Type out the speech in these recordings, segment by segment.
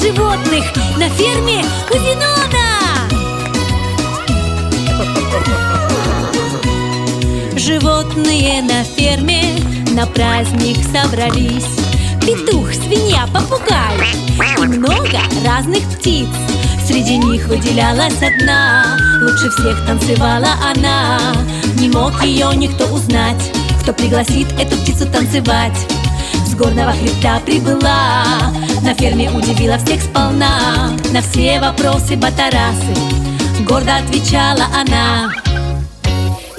животных на ферме у Зенона. Животные на ферме на праздник собрались. Петух, свинья, попугай и много разных птиц. Среди них выделялась одна, лучше всех танцевала она. Не мог ее никто узнать, кто пригласит эту птицу танцевать. С горного хребта прибыла, на ферме удивила всех сполна. На все вопросы Батарасы гордо отвечала она.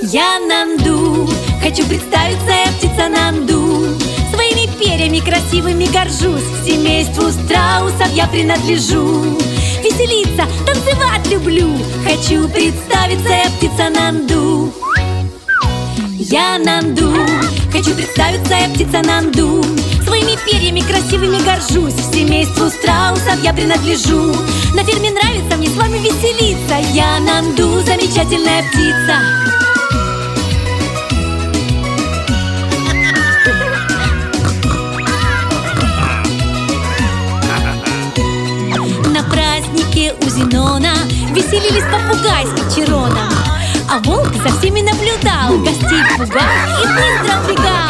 Я Нанду, хочу представиться, я птица Нанду. Своими перьями красивыми горжусь, семейству страусов я принадлежу. Веселиться, танцевать люблю, хочу представиться, я птица Нанду. Я Нанду, хочу представиться, я птица Нанду. Своими перьями красивыми горжусь, семейству страусов я принадлежу. На ферме нравится мне с вами веселиться, я Нанду, замечательная птица. На празднике у Зенона веселились попугай с Чироном, а волк за всеми наблюдал, гостей пугал и быстро убегал.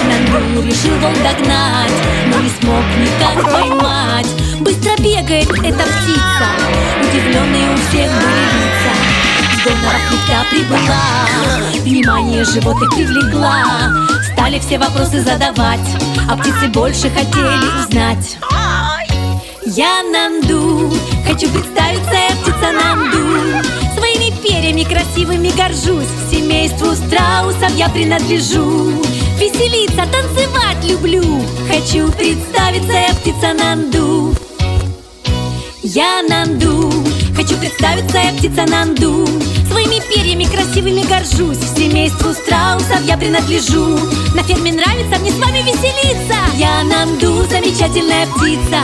Нанду решил волк догнать, но не смог никак поймать. Быстро бегает эта птица, удивленные у всех были лица. С горного хребта прибыла, внимание животных привлекла. Стали все вопросы задавать, а птицы больше хотели узнать. Я Нанду, хочу представиться, я птица Нанду. Своими перьями красивыми горжусь, семейству страусов я принадлежу. Веселиться, танцевать люблю, хочу представиться, я птица Нанду. Я Нанду, хочу представиться, я птица Нанду. Своими перьями красивыми горжусь, семейству страусов я принадлежу. На ферме нравится мне с вами веселиться, я Нанду, замечательная птица.